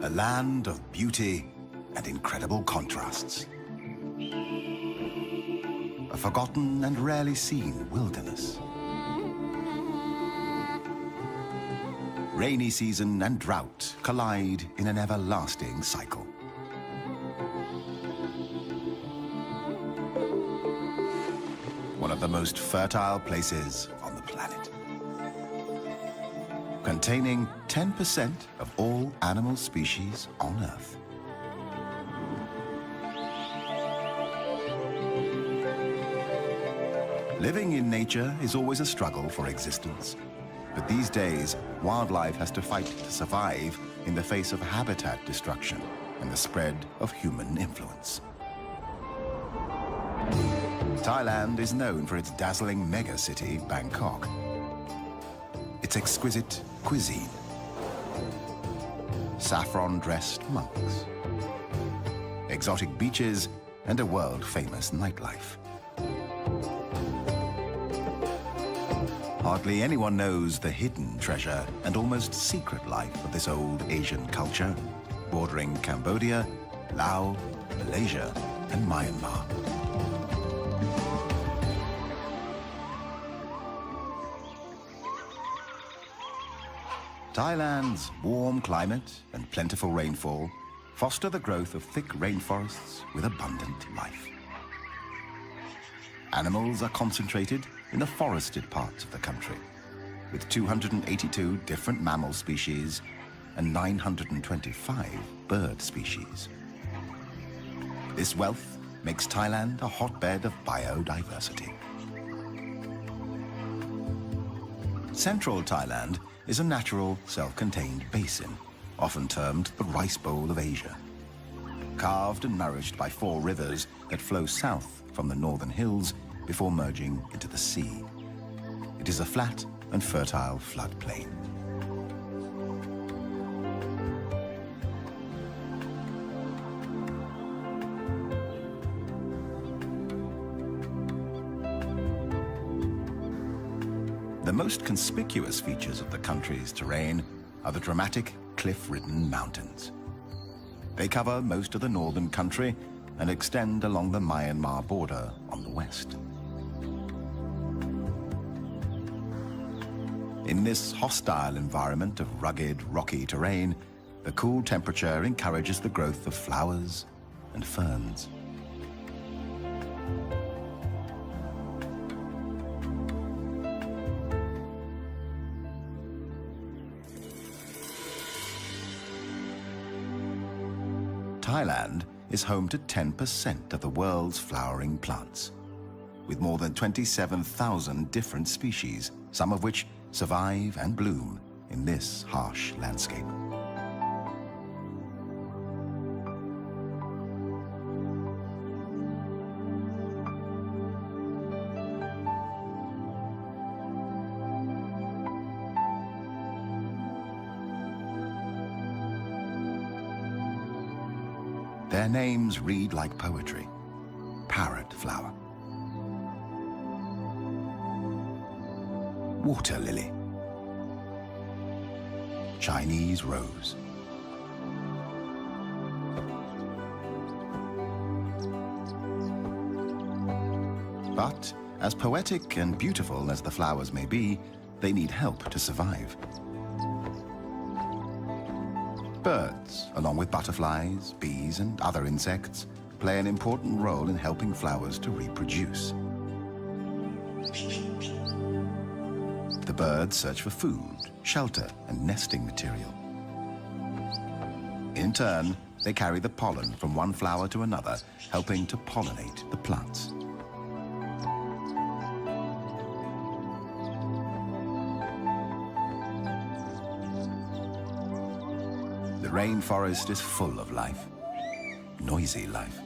A land of beauty and incredible contrasts. A forgotten and rarely seen wilderness. Rainy season and drought collide in an everlasting cycle. One of the most fertile places on the planet. Containing 10% of all animal species on Earth. Living in nature is always a struggle for existence. But these days, wildlife has to fight to survive in the face of habitat destruction and the spread of human influence. Thailand is known for its dazzling mega-city, Bangkok. Its exquisite cuisine. Saffron-dressed monks. Exotic beaches and a world-famous nightlife. Hardly anyone knows the hidden treasure and almost secret life of this old Asian culture, bordering Cambodia, Laos, Malaysia, and Myanmar. Thailand's warm climate and plentiful rainfall foster the growth of thick rainforests with abundant life. Animals are concentrated in the forested parts of the country, with 282 different mammal species and 925 bird species. This wealth makes Thailand a hotbed of biodiversity. Central Thailand is a natural, self-contained basin, often termed the Rice Bowl of Asia. Carved and nourished by 4 rivers that flow south from the northern hills before merging into the sea. It is a flat and fertile floodplain. The most conspicuous features of the country's terrain are the dramatic cliff-ridden mountains. They cover most of the northern country and extend along the Myanmar border on the west. In this hostile environment of rugged, rocky terrain, the cool temperature encourages the growth of flowers and ferns. Thailand is home to 10% of the world's flowering plants, with more than 27,000 different species, some of which survive and bloom in this harsh landscape. Their names read like poetry. Parrot flower. Water lily. Chinese rose. But as poetic and beautiful as the flowers may be, they need help to survive. Birds, along with butterflies, bees, and other insects, play an important role in helping flowers to reproduce. The birds search for food, shelter, and nesting material. In turn, they carry the pollen from one flower to another, helping to pollinate the plants. The rainforest is full of life, noisy life.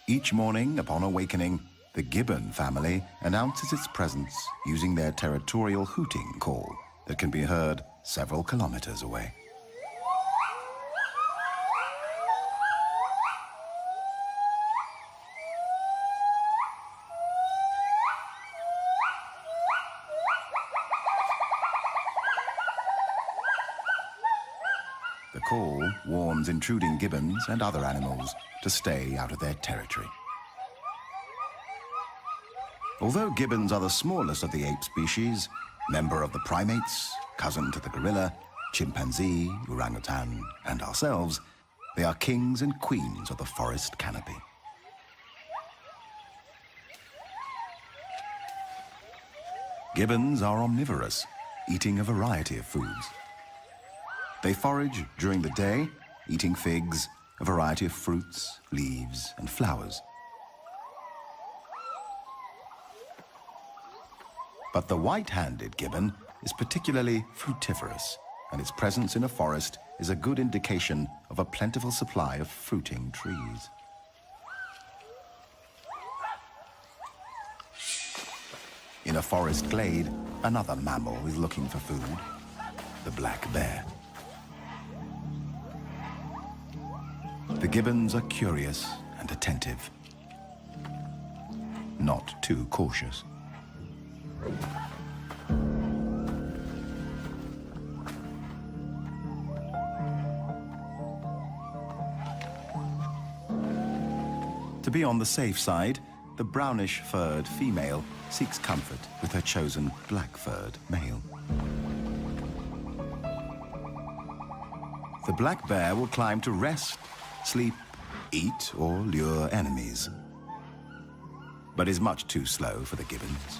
Each morning, upon awakening, the gibbon family announces its presence using their territorial hooting call that can be heard several kilometers away. call warns intruding gibbons and other animals to stay out of their territory. Although gibbons are the smallest of the ape species, member of the primates, cousin to the gorilla, chimpanzee, orangutan, and ourselves, they are kings and queens of the forest canopy. Gibbons are omnivorous, eating a variety of foods. They forage during the day, eating figs, a variety of fruits, leaves, and flowers. But the white-handed gibbon is particularly fruitiferous, and its presence in a forest is a good indication of a plentiful supply of fruiting trees. In a forest glade, another mammal is looking for food, the black bear. The gibbons are curious and attentive, not too cautious. To be on the safe side, the brownish-furred female seeks comfort with her chosen black-furred male. The black bear will climb to rest, sleep, eat, or lure enemies, but is much too slow for the gibbons.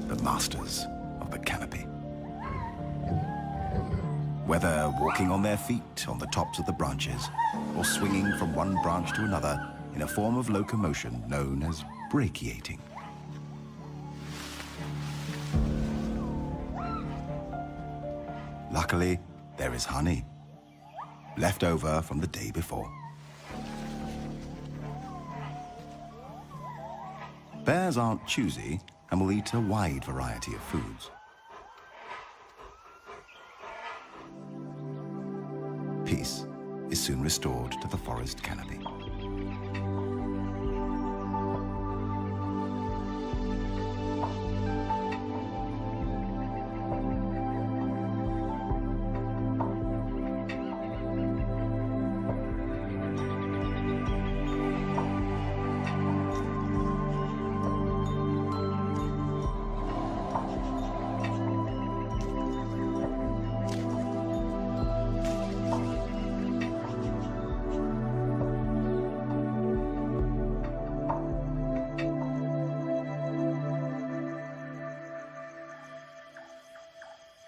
The masters of the canopy. Whether walking on their feet on the tops of the branches or swinging from one branch to another in a form of locomotion known as brachiating. Luckily, there is honey, left over from the day before. Bears aren't choosy and will eat a wide variety of foods. Peace is soon restored to the forest canopy.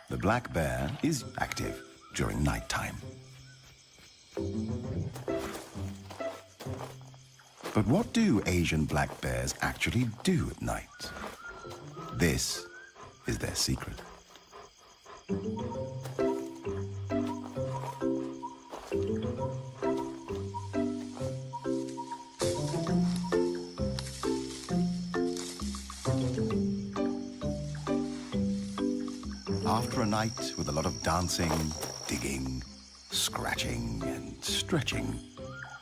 The black bear is active during nighttime. But what do Asian black bears actually do at night? This is their secret. After a night with a lot of dancing, digging, scratching, and stretching,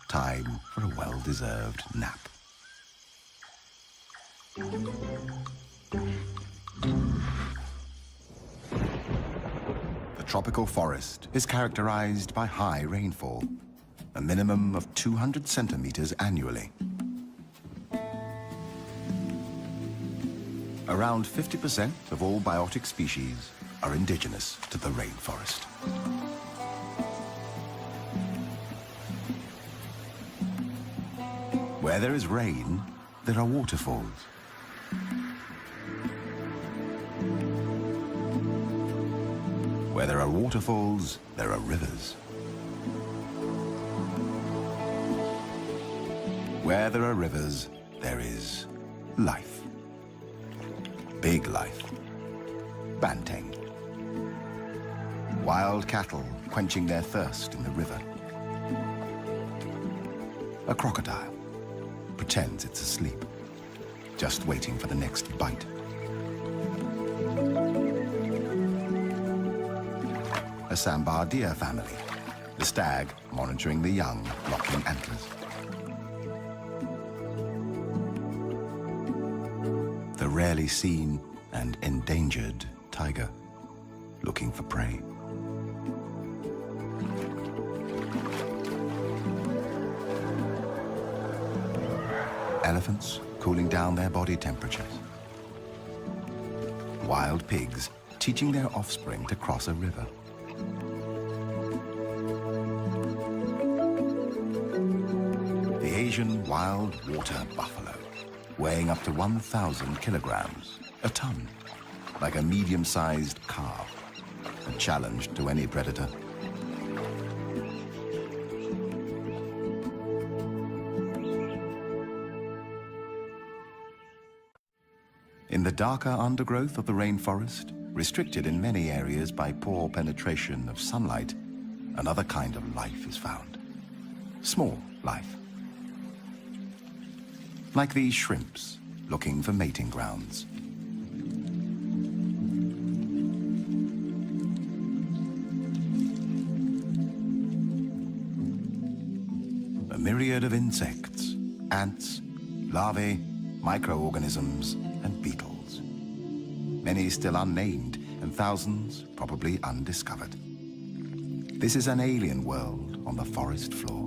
time for a well-deserved nap. The tropical forest is characterized by high rainfall, a minimum of 200 centimeters annually. Around 50% of all biotic species are indigenous to the rainforest. Where there is rain, there are waterfalls. Where there are waterfalls, there are rivers. Where there are rivers, there is life. Big life. Banteng. Wild cattle quenching their thirst in the river. A crocodile pretends it's asleep, just waiting for the next bite. A sambar deer family, the stag monitoring the young locking antlers. The rarely seen and endangered tiger. looking for prey. Elephants cooling down their body temperatures. Wild pigs teaching their offspring to cross a river. The Asian wild water buffalo, weighing up to 1,000 kilograms, a ton, like a medium-sized calf, a challenge to any predator. In the darker undergrowth of the rainforest, restricted in many areas by poor penetration of sunlight, another kind of life is found. Small life. Like these shrimps, looking for mating grounds. A myriad of insects, ants, larvae, microorganisms, and beetles. Many still unnamed, and thousands probably undiscovered. This is an alien world on the forest floor.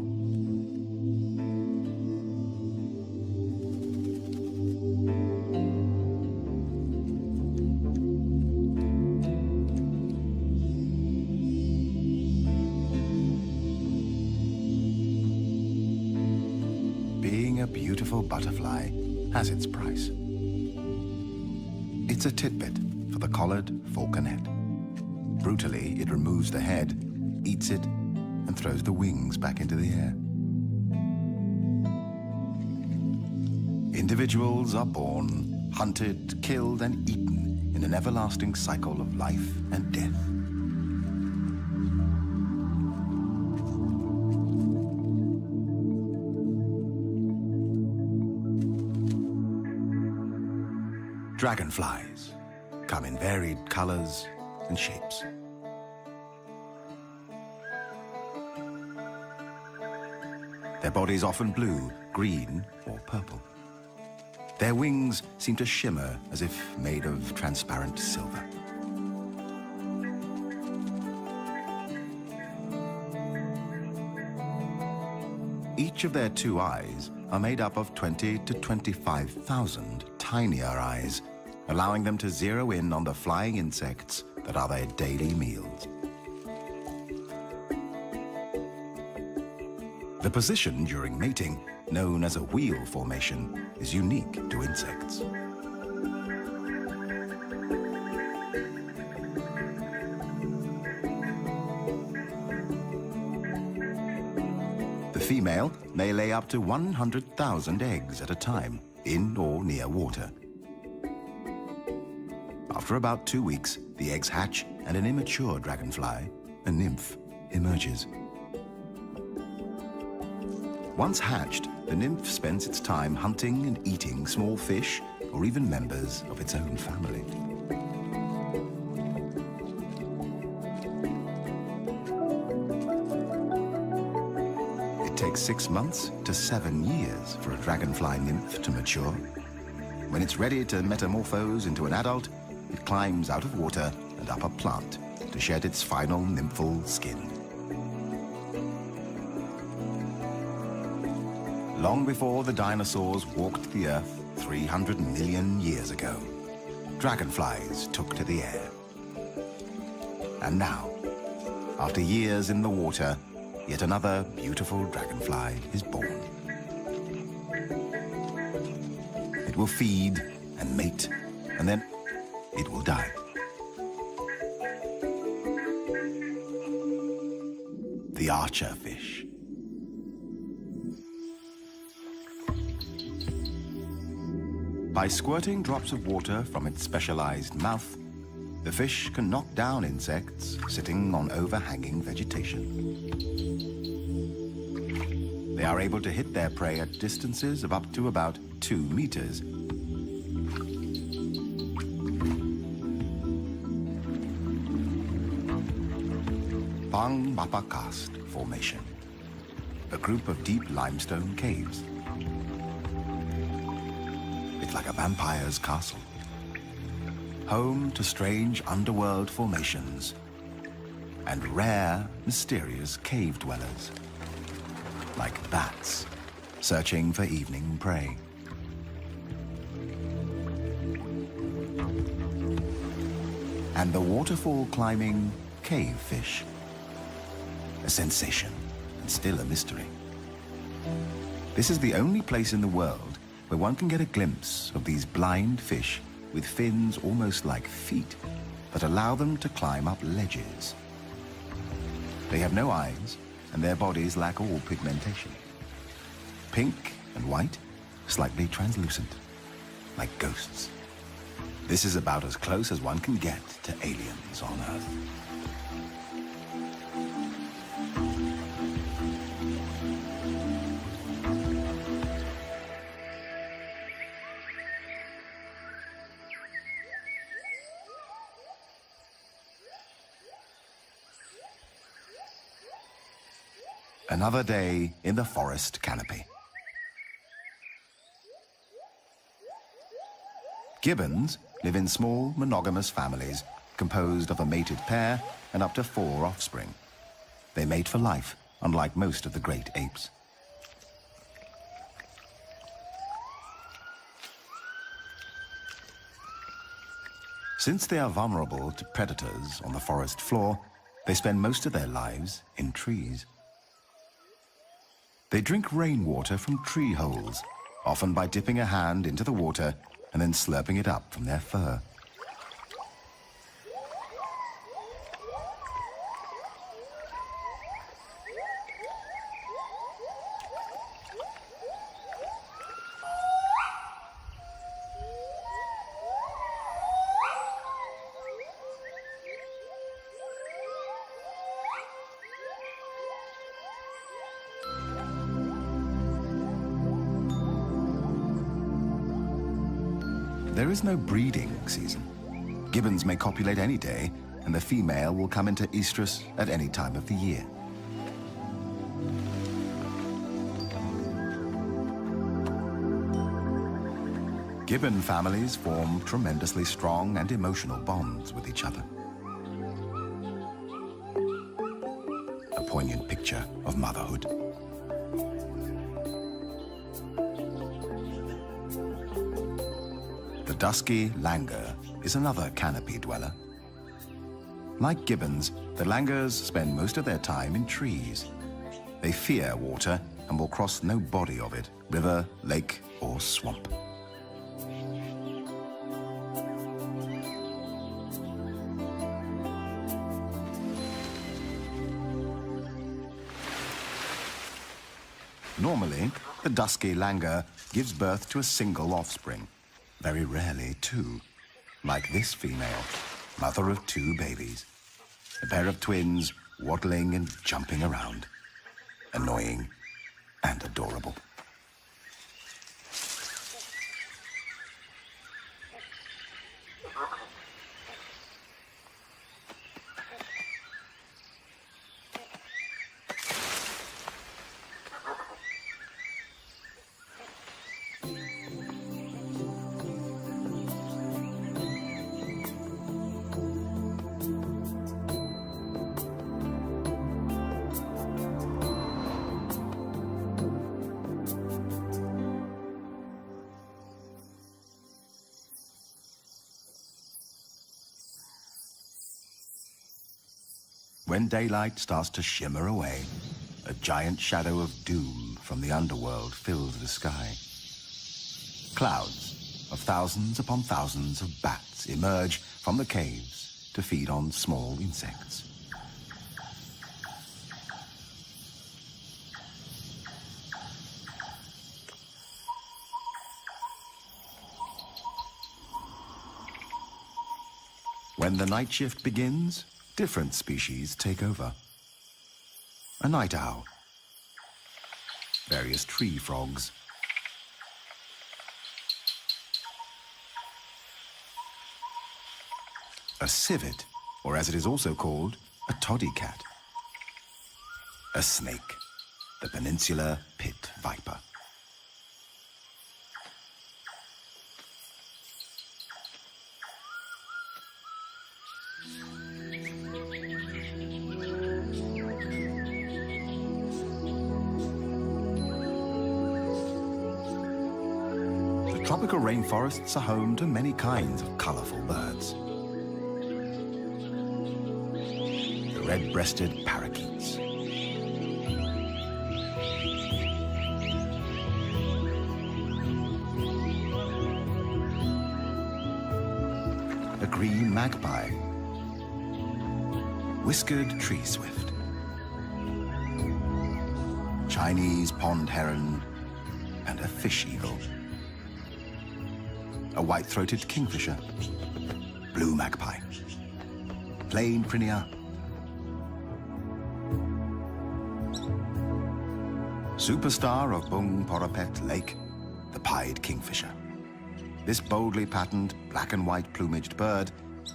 Being a beautiful butterfly has its price. It's a titbit for the collared falconet. Brutally, it removes the head, eats it, and throws the wings back into the air. Individuals are born, hunted, killed, and eaten in an everlasting cycle of life and death. Dragonflies come in varied colors and shapes. Their bodies often blue, green, or purple. Their wings seem to shimmer as if made of transparent silver. Each of their two eyes are made up of 20 to 25,000 tinier eyes, allowing them to zero in on the flying insects that are their daily meals. The position during mating, known as a wheel formation, is unique to insects. The female may lay up to 100,000 eggs at a time, in or near water. After about 2 weeks, the eggs hatch and an immature dragonfly, a nymph, emerges. Once hatched, the nymph spends its time hunting and eating small fish or even members of its own family. It takes 6 months to 7 years for a dragonfly nymph to mature. When it's ready to metamorphose into an adult, it climbs out of water and up a plant to shed its final nymphal skin. Long before the dinosaurs walked the earth 300 million years ago, dragonflies took to the air. And now, after years in the water, yet another beautiful dragonfly is born. It will feed and mate, and then it will die. The archer fish. By squirting drops of water from its specialized mouth, the fish can knock down insects sitting on overhanging vegetation. They are able to hit their prey at distances of up to about 2 meters. Bang Mapa Karst Formation, a group of deep limestone caves. It's like a vampire's castle. home to strange underworld formations and rare, mysterious cave dwellers, like bats searching for evening prey. And the waterfall-climbing cave fish, a sensation and still a mystery. This is the only place in the world where one can get a glimpse of these blind fish with fins almost like feet that allow them to climb up ledges. They have no eyes, and their bodies lack all pigmentation. Pink and white, slightly translucent, like ghosts. This is about as close as one can get to aliens on Earth. Another day in the forest canopy. Gibbons live in small, monogamous families composed of a mated pair and up to 4 offspring. They mate for life, unlike most of the great apes. Since they are vulnerable to predators on the forest floor, they spend most of their lives in trees. They drink rainwater from tree holes, often by dipping a hand into the water and then slurping it up from their fur. There is no breeding season. Gibbons may copulate any day, and the female will come into estrus at any time of the year. Gibbon families form tremendously strong and emotional bonds with each other. A poignant picture of motherhood. The dusky langur is another canopy dweller. Like gibbons, the langurs spend most of their time in trees. They fear water and will cross no body of it, river, lake, or swamp. Normally, the dusky langur gives birth to a single offspring. Very rarely, two, like this female, mother of 2 babies. A pair of twins waddling and jumping around. Annoying and adorable. When daylight starts to shimmer away, a giant shadow of doom from the underworld fills the sky. Clouds of thousands upon thousands of bats emerge from the caves to feed on small insects. When the night shift begins, different species take over. A night owl, various tree frogs, a civet, or as it is also called, a toddy cat, a snake, the peninsular pit viper. Tropical rainforests are home to many kinds of colorful birds. The red-breasted parakeets, a green magpie, whiskered tree swift, Chinese pond heron, and a fish eagle, a white-throated kingfisher, blue magpie, plain prinia, superstar of Bung Porapet Lake, the pied kingfisher. This boldly patterned black and white plumaged bird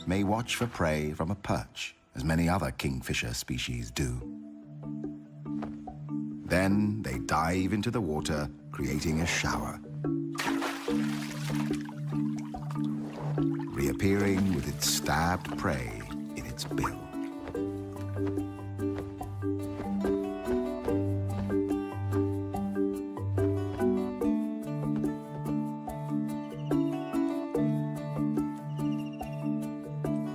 may watch for prey from a perch, as many other kingfisher species do. Then they dive into the water, creating a shower, reappearing with its stabbed prey in its bill.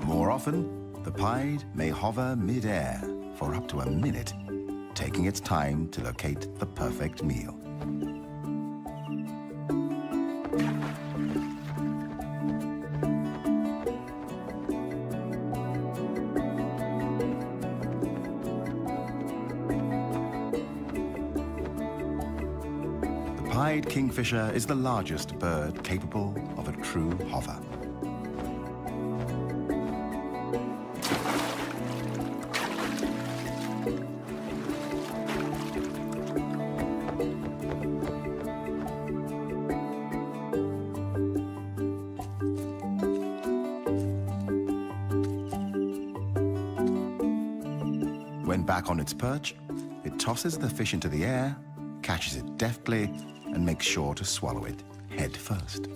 More often, the pied may hover mid-air for up to a minute, taking its time to locate the perfect meal. The pied kingfisher is the largest bird capable of a true hover. When back on its perch, it tosses the fish into the air, catches it deftly, and makes sure to swallow it head first.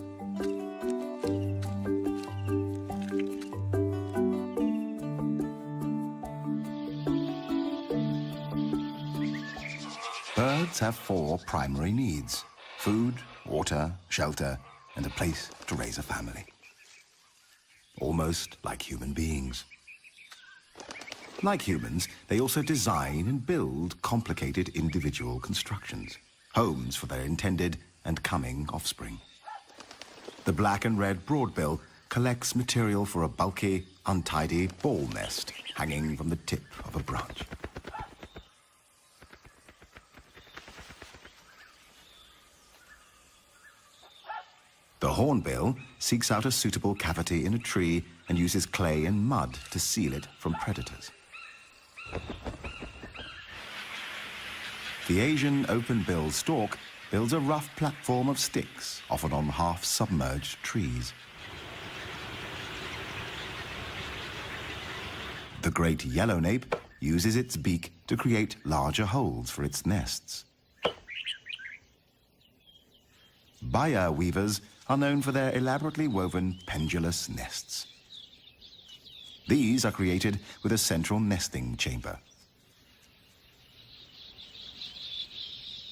Birds have 4 primary needs: food, water, shelter, and a place to raise a family. Almost like human beings. Like humans, they also design and build complicated individual constructions, homes for their intended and coming offspring. The black and red broadbill collects material for a bulky, untidy ball nest hanging from the tip of a branch. The hornbill seeks out a suitable cavity in a tree and uses clay and mud to seal it from predators. The Asian open-billed stork builds a rough platform of sticks, often on half-submerged trees. The great yellownape uses its beak to create larger holes for its nests. Baya weavers are known for their elaborately woven pendulous nests. These are created with a central nesting chamber.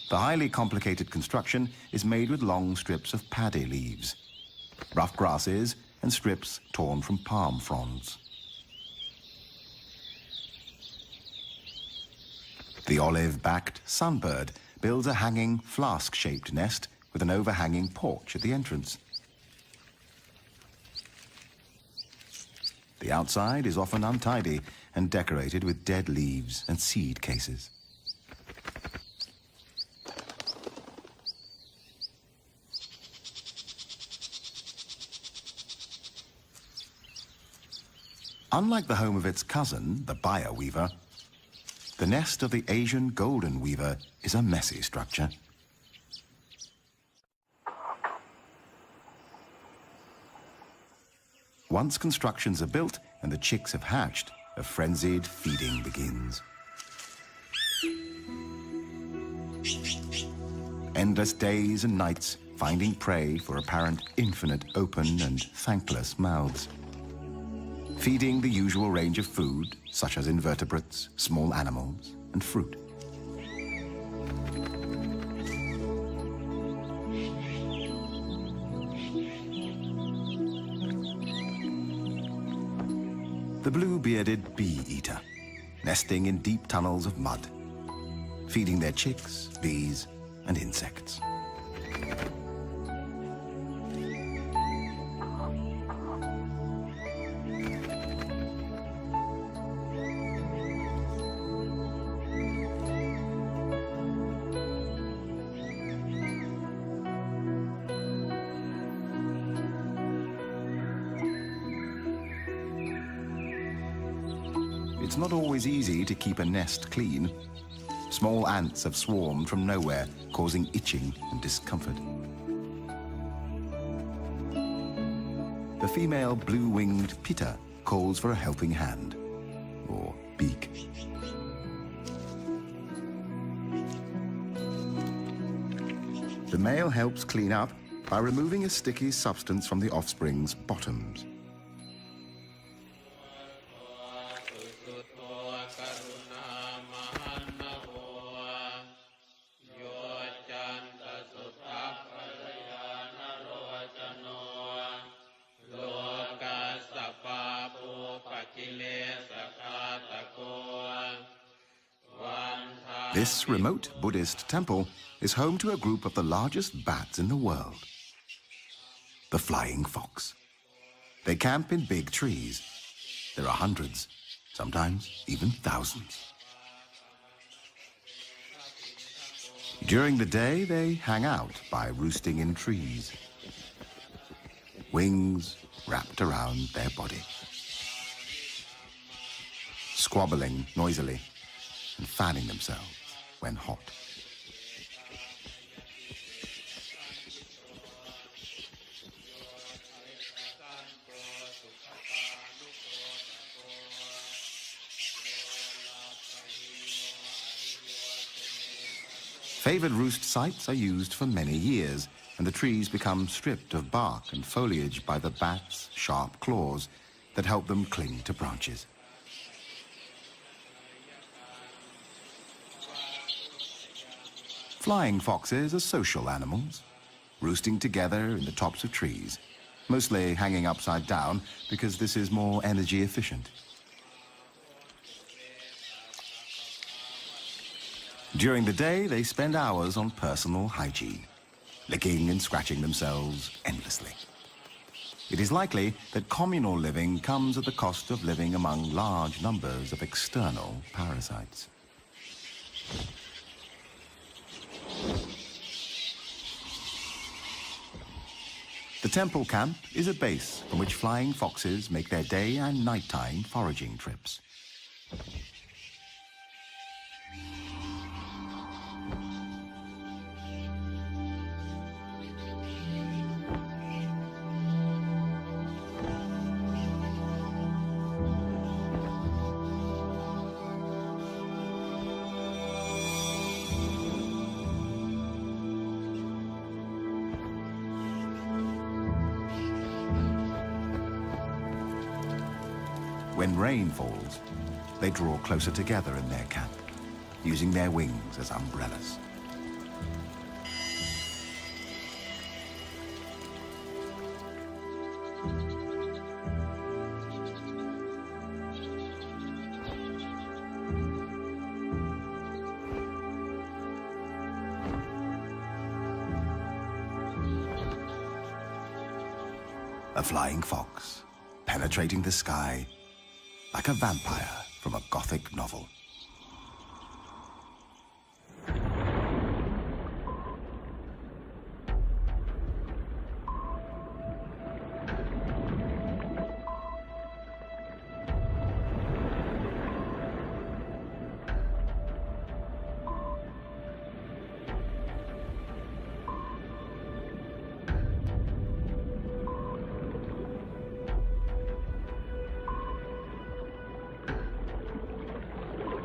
The highly complicated construction is made with long strips of paddy leaves, rough grasses, and strips torn from palm fronds. The olive-backed sunbird builds a hanging flask-shaped nest with an overhanging porch at the entrance. The outside is often untidy and decorated with dead leaves and seed cases. Unlike the home of its cousin, the Baya weaver, the nest of the Asian golden weaver is a messy structure. Once constructions are built and the chicks have hatched, a frenzied feeding begins. Endless days and nights finding prey for apparent infinite open and thankless mouths. Feeding the usual range of food, such as invertebrates, small animals, and fruit. The blue-bearded bee-eater, nesting in deep tunnels of mud, feeding their chicks, bees, and insects. It's not always easy to keep a nest clean. Small ants have swarmed from nowhere, causing itching and discomfort. The female blue-winged pitta calls for a helping hand, or beak. The male helps clean up by removing a sticky substance from the offspring's bottoms. This remote Buddhist temple is home to a group of the largest bats in the world, the flying fox. They camp in big trees. There are hundreds, sometimes even thousands. During the day, they hang out by roosting in trees, wings wrapped around their body, squabbling noisily and fanning themselves when hot. Favored roost sites are used for many years, and the trees become stripped of bark and foliage by the bats' sharp claws that help them cling to branches. Flying foxes are social animals, roosting together in the tops of trees, mostly hanging upside down because this is more energy efficient. During the day, they spend hours on personal hygiene, licking and scratching themselves endlessly. It is likely that communal living comes at the cost of living among large numbers of external parasites. The temple camp is a base from which flying foxes make their day and nighttime foraging trips. When rain falls, they draw closer together in their camp, using their wings as umbrellas. A flying fox, penetrating the sky like a vampire from a Gothic novel.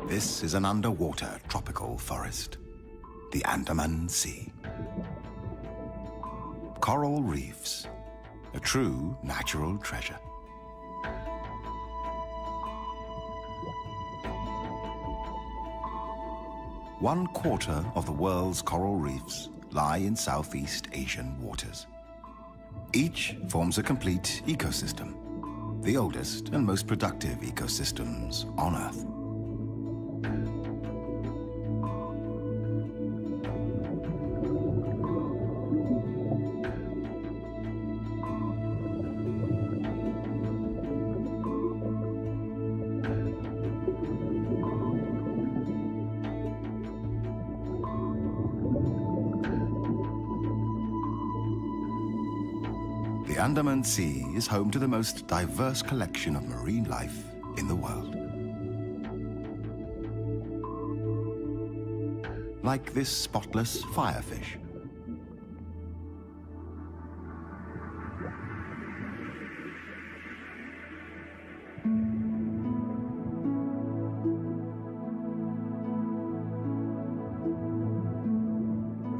This is an underwater tropical forest, the Andaman Sea. Coral reefs, a true natural treasure. One quarter of the world's coral reefs lie in Southeast Asian waters. Each forms a complete ecosystem, the oldest and most productive ecosystems on Earth. The Andaman Sea is home to the most diverse collection of marine life in the world. Like this spotless firefish.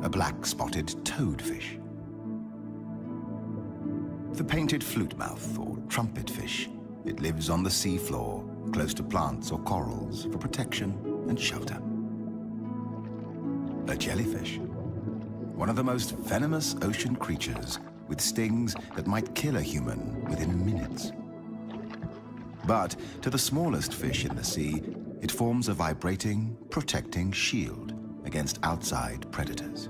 A black-spotted toadfish. The painted flutemouth or trumpetfish. It lives on the seafloor, close to plants or corals for protection and shelter. A jellyfish. One of the most venomous ocean creatures with stings that might kill a human within minutes. But to the smallest fish in the sea, it forms a vibrating, protecting shield against outside predators.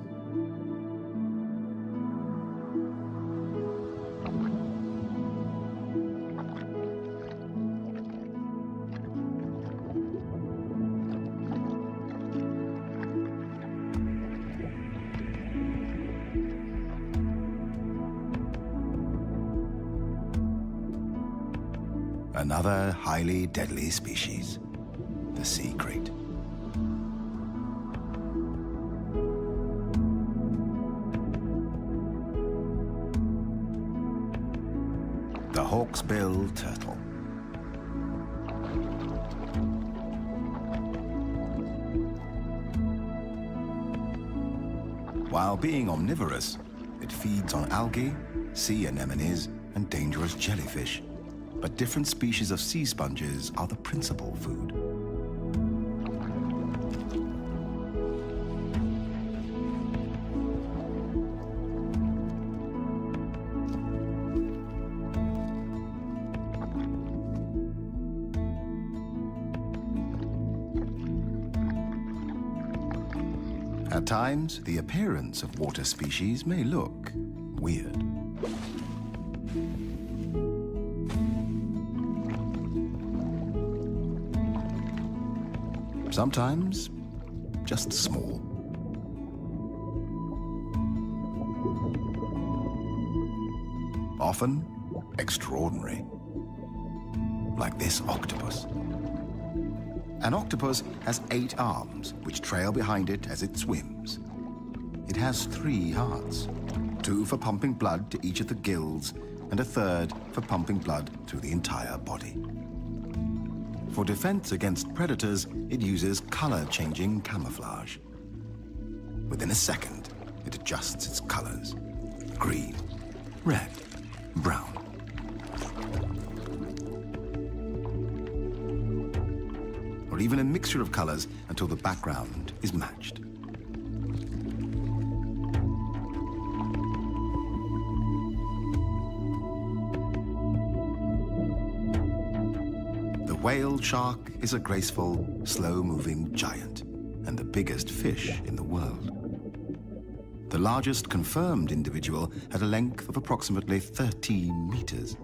Another highly deadly species, the sea crate. The hawksbill turtle. While being omnivorous, it feeds on algae, sea anemones, and dangerous jellyfish. But different species of sea sponges are the principal food. At times, the appearance of water species may look weird. Sometimes, just small. Often, extraordinary. Like this octopus. An octopus has 8 arms, which trail behind it as it swims. It has 3 hearts, 2 for pumping blood to each of the gills, and a 3rd for pumping blood through the entire body. For defense against predators, it uses color-changing camouflage. Within a second, it adjusts its colors. Green, red, brown. Or even a mixture of colors until the background is matched. The whale shark is a graceful, slow-moving giant and the biggest fish in the world. The largest confirmed individual had a length of approximately 13 meters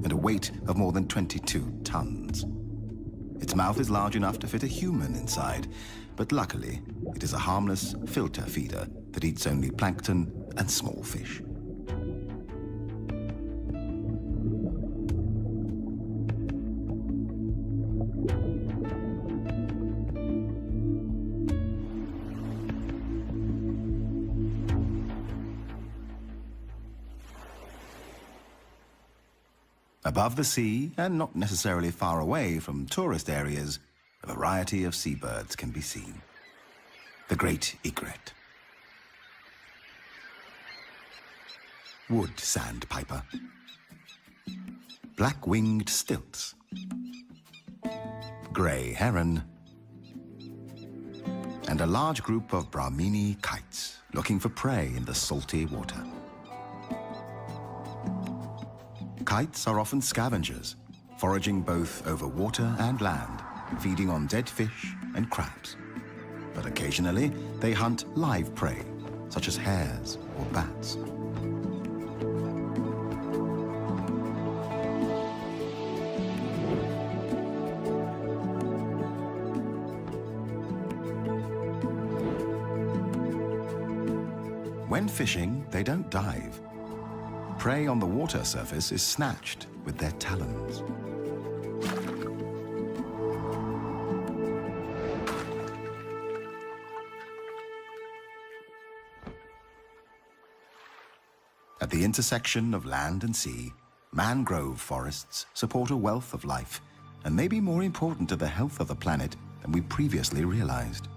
and a weight of more than 22 tons. Its mouth is large enough to fit a human inside, but luckily, it is a harmless filter feeder that eats only plankton and small fish. Above the sea, and not necessarily far away from tourist areas, a variety of seabirds can be seen. The great egret, wood sandpiper, black-winged stilts, grey heron, and a large group of Brahmini kites looking for prey in the salty water. Kites are often scavengers, foraging both over water and land, feeding on dead fish and crabs. But occasionally, they hunt live prey, such as hares or bats. When fishing, they don't dive. Prey on the water surface is snatched with their talons. At the intersection of land and sea, mangrove forests support a wealth of life and may be more important to the health of the planet than we previously realized.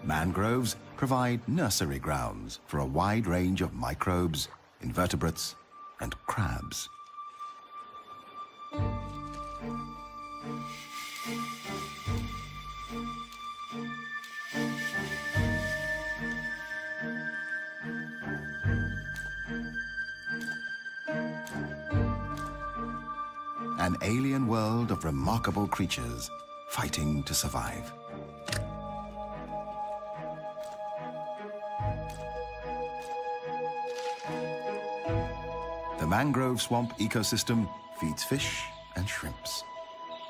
Mangroves provide nursery grounds for a wide range of microbes, invertebrates, and crabs. An alien world of remarkable creatures fighting to survive. The mangrove swamp ecosystem feeds fish and shrimps,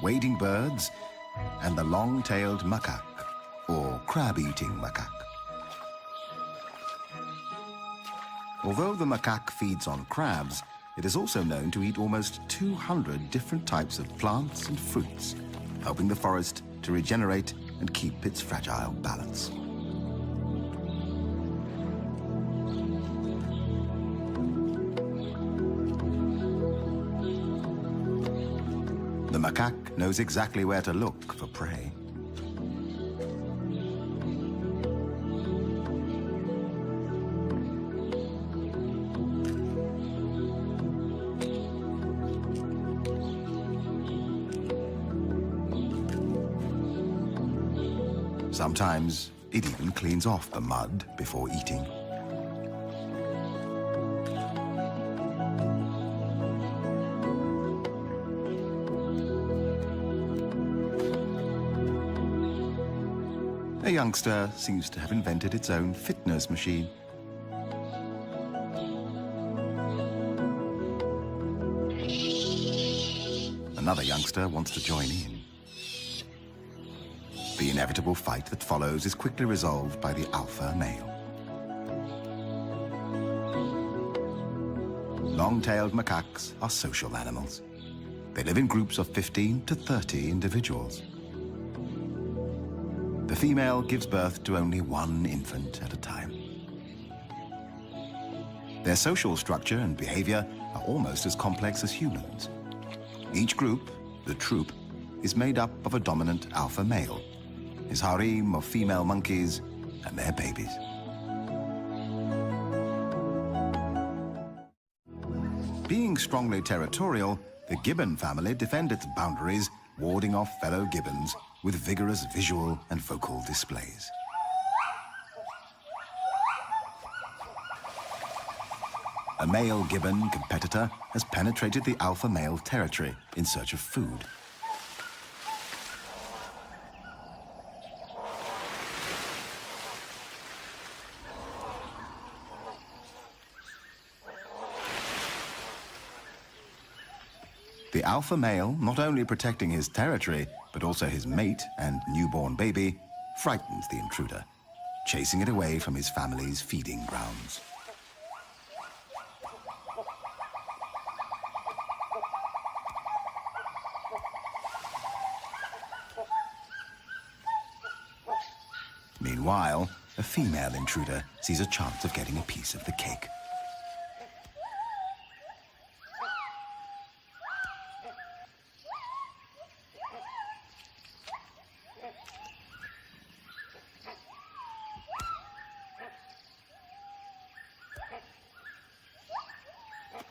wading birds, and the long-tailed macaque, or crab-eating macaque. Although the macaque feeds on crabs, it is also known to eat almost 200 different types of plants and fruits, helping the forest to regenerate and keep its fragile balance. The macaque knows exactly where to look for prey. Sometimes it even cleans off the mud before eating. A youngster seems to have invented its own fitness machine. Another youngster wants to join in. The inevitable fight that follows is quickly resolved by the alpha male. Long-tailed macaques are social animals. They live in groups of 15 to 30 individuals. The female gives birth to only one infant at a time. Their social structure and behavior are almost as complex as humans. Each group, the troop, is made up of a dominant alpha male, his harem of female monkeys, and their babies. Being strongly territorial, the gibbon family defend its boundaries, warding off fellow gibbons with vigorous visual and vocal displays. A male gibbon competitor has penetrated the alpha male territory in search of food. The alpha male, not only protecting his territory, but also his mate and newborn baby, frightens the intruder, chasing it away from his family's feeding grounds. Meanwhile, a female intruder sees a chance of getting a piece of the cake.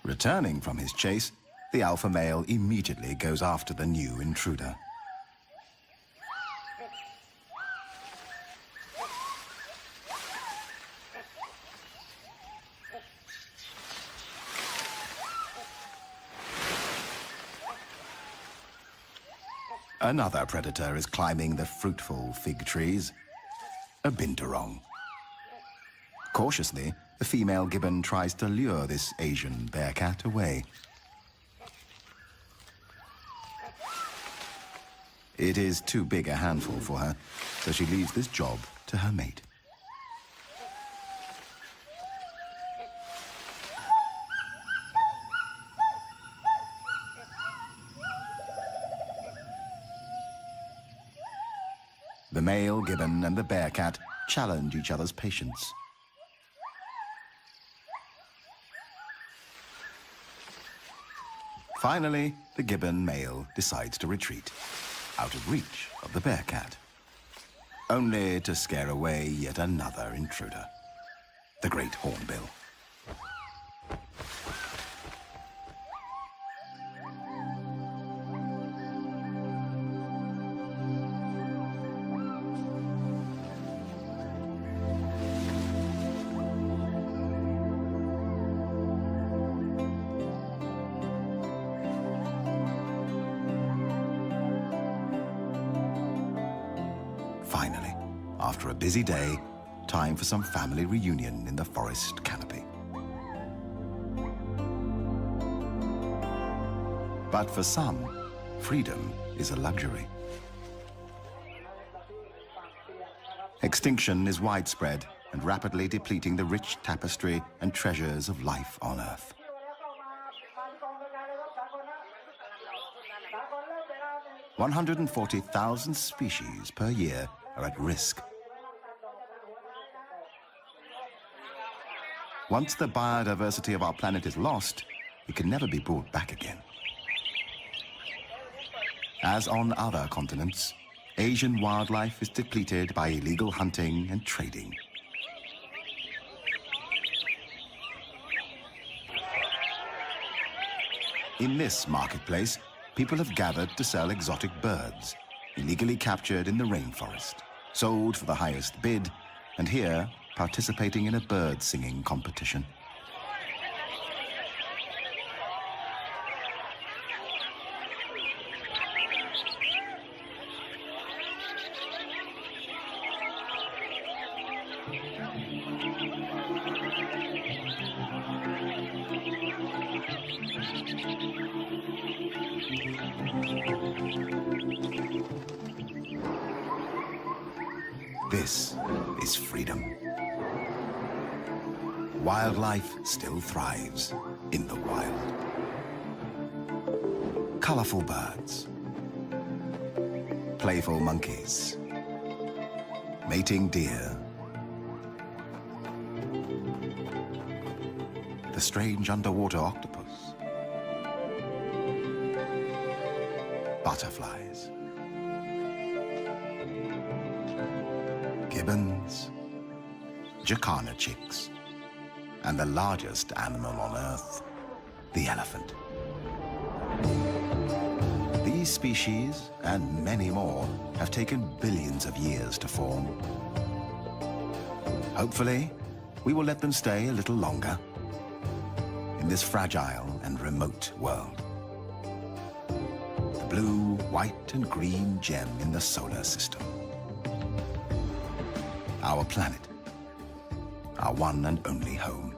Returning from his chase, the alpha male immediately goes after the new intruder. Another predator is climbing the fruitful fig trees. A binturong. Cautiously, the female gibbon tries to lure this Asian bearcat away. It is too big a handful for her, so she leaves this job to her mate. The male gibbon and the bearcat challenge each other's patience. Finally, the gibbon male decides to retreat, out of reach of the bearcat, only to scare away yet another intruder, the great hornbill. Finally, after a busy day, time for some family reunion in the forest canopy. But for some, freedom is a luxury. Extinction is widespread and rapidly depleting the rich tapestry and treasures of life on Earth. 140,000 species per year are at risk. Once the biodiversity of our planet is lost, it can never be brought back again. As on other continents, Asian wildlife is depleted by illegal hunting and trading. In this marketplace, people have gathered to sell exotic birds, illegally captured in the rainforest, sold for the highest bid, and here participating in a bird singing competition. This is freedom. Wildlife still thrives in the wild. Colorful birds, playful monkeys, mating deer, the strange underwater octopus, butterflies, gibbons, jacana chicks, and the largest animal on Earth, the elephant. These species, and many more, have taken billions of years to form. Hopefully, we will let them stay a little longer in this fragile and remote world. The blue, white, and green gem in the solar system. Our planet, our one and only home.